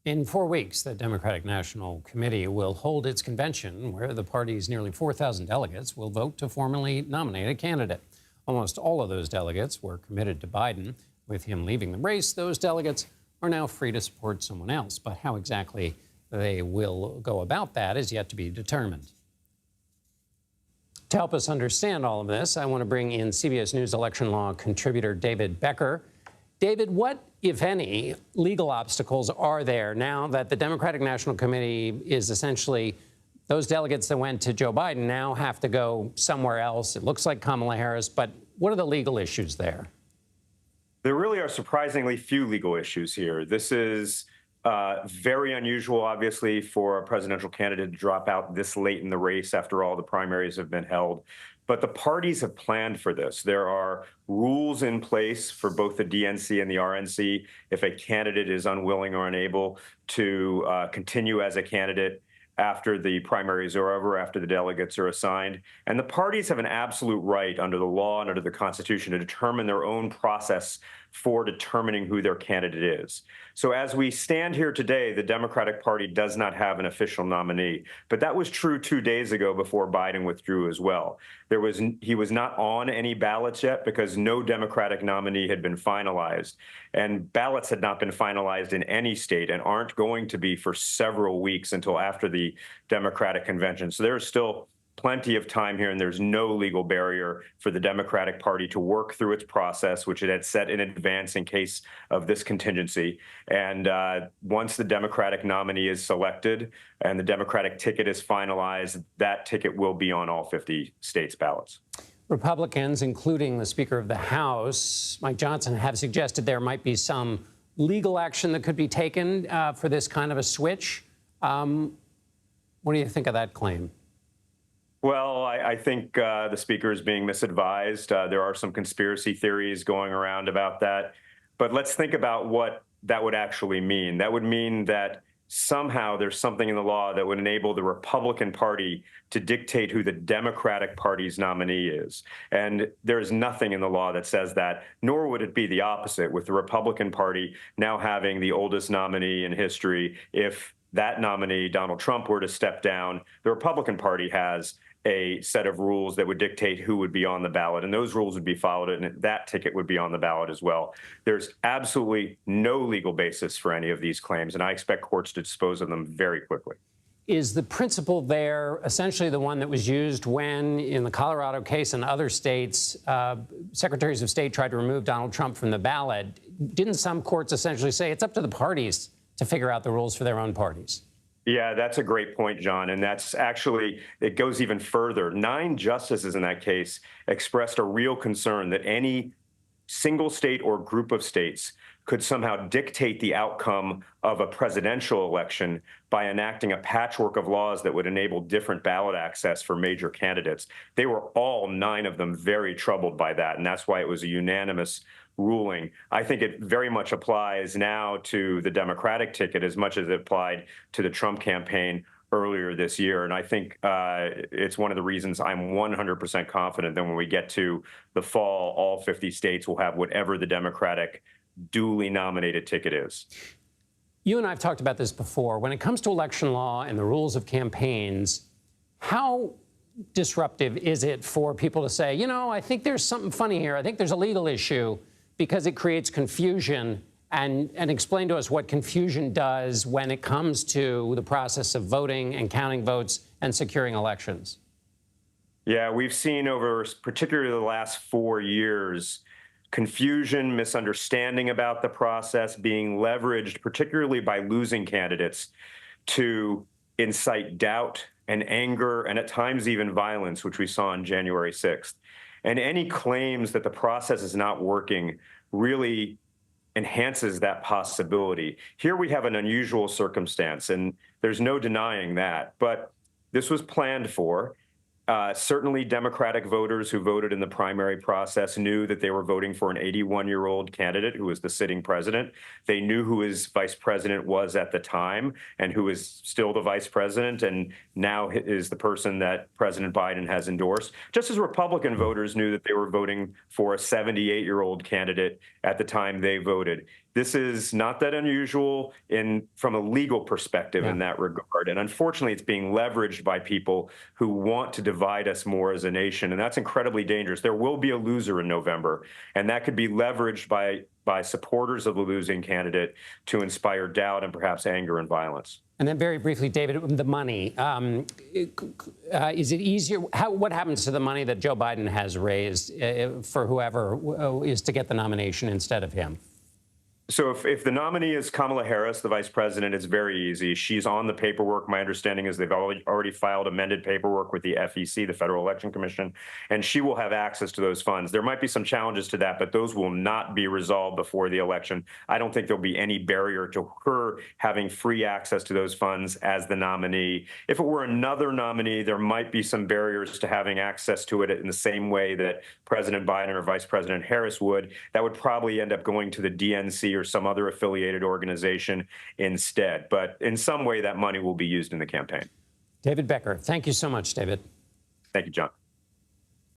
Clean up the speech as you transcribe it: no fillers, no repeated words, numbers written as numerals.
In 4 weeks, the Democratic National Committee will hold its convention where the party's nearly 4,000 delegates will vote to formally nominate a candidate. Almost all of those delegates were committed to Biden. With him leaving the race, those delegates are now free to support someone else. But how exactly they will go about that is yet to be determined. To help us understand all of this, I want to bring in CBS News election law contributor David Becker. David, what, if any, legal obstacles are there now that the Democratic National Committee is essentially those delegates that went to Joe Biden now have to go somewhere else? It looks like Kamala Harris, but what are the legal issues there? There really are surprisingly few legal issues here. This is very unusual, obviously, for a presidential candidate to drop out this late in the race after all the primaries have been held. But the parties have planned for this. There are rules in place for both the DNC and the RNC if a candidate is unwilling or unable to continue as a candidate after the primaries are over, after the delegates are assigned. And the parties have an absolute right under the law and under the Constitution to determine their own process for determining who their candidate is. So as we stand here today, the Democratic Party does not have an official nominee. But that was true 2 days ago before Biden withdrew as well. He was not on any ballots yet because no Democratic nominee had been finalized. And ballots had not been finalized in any state and aren't going to be for several weeks until after the Democratic convention. So there's still plenty of time here, and there's no legal barrier for the Democratic Party to work through its process, which it had set in advance in case of this contingency. And once the Democratic nominee is selected and the Democratic ticket is finalized, that ticket will be on all 50 states' ballots. Republicans, including the Speaker of the House, Mike Johnson, have suggested there might be some legal action that could be taken for this kind of a switch. What do you think of that claim? Well, I think the speaker is being misadvised. There are some conspiracy theories going around about that. But let's think about what that would actually mean. That would mean that somehow there's something in the law that would enable the Republican Party to dictate who the Democratic Party's nominee is. And there is nothing in the law that says that, nor would it be the opposite, with the Republican Party now having the oldest nominee in history. If that nominee, Donald Trump, were to step down, the Republican Party has a set of rules that would dictate who would be on the ballot, and those rules would be followed, and that ticket would be on the ballot as well. There's absolutely no legal basis for any of these claims, and I expect courts to dispose of them very quickly. Is the principle there essentially the one that was used when, in the Colorado case and other states, secretaries of state tried to remove Donald Trump from the ballot? Didn't some courts essentially say it's up to the parties to figure out the rules for their own parties? Yeah, that's a great point, John. And that's actually, it goes even further. 9 justices in that case expressed a real concern that any single state or group of states could somehow dictate the outcome of a presidential election by enacting a patchwork of laws that would enable different ballot access for major candidates. They were all 9 of them very troubled by that, and that's why it was a unanimous ruling. I think it very much applies now to the Democratic ticket as much as it applied to the Trump campaign earlier this year. And I think it's one of the reasons I'm 100% confident that when we get to the fall, all 50 states will have whatever the Democratic duly nominated ticket is. You and I have talked about this before. When it comes to election law and the rules of campaigns, how disruptive is it for people to say, you know, I think there's something funny here. I think there's a legal issue, because it creates confusion, and explain to us what confusion does when it comes to the process of voting and counting votes and securing elections. Yeah, we've seen over particularly the last 4 years, confusion, misunderstanding about the process being leveraged, particularly by losing candidates, to incite doubt and anger and at times even violence, which we saw on January 6th. And any claims that the process is not working really enhances that possibility. Here we have an unusual circumstance, and there's no denying that. But this was planned for. Certainly, Democratic voters who voted in the primary process knew that they were voting for an 81-year-old candidate who was the sitting president. They knew who his vice president was at the time and who is still the vice president and now is the person that President Biden has endorsed. Just as Republican voters knew that they were voting for a 78-year-old candidate at the time they voted. This is not that unusual from a legal perspective in that regard. And unfortunately, it's being leveraged by people who want to divide us more as a nation. And that's incredibly dangerous. There will be a loser in November, and that could be leveraged by supporters of the losing candidate to inspire doubt and perhaps anger and violence. And then very briefly, David, the money. Is it easier? What happens to the money that Joe Biden has raised for whoever is to get the nomination instead of him? So if the nominee is Kamala Harris, the vice president, it's very easy. She's on the paperwork. My understanding is they've already filed amended paperwork with the FEC, the Federal Election Commission, and she will have access to those funds. There might be some challenges to that, but those will not be resolved before the election. I don't think there'll be any barrier to her having free access to those funds as the nominee. If it were another nominee, there might be some barriers to having access to it in the same way that President Biden or Vice President Harris would. That would probably end up going to the DNC or some other affiliated organization instead. But in some way, that money will be used in the campaign. David Becker, thank you so much, David. Thank you, John.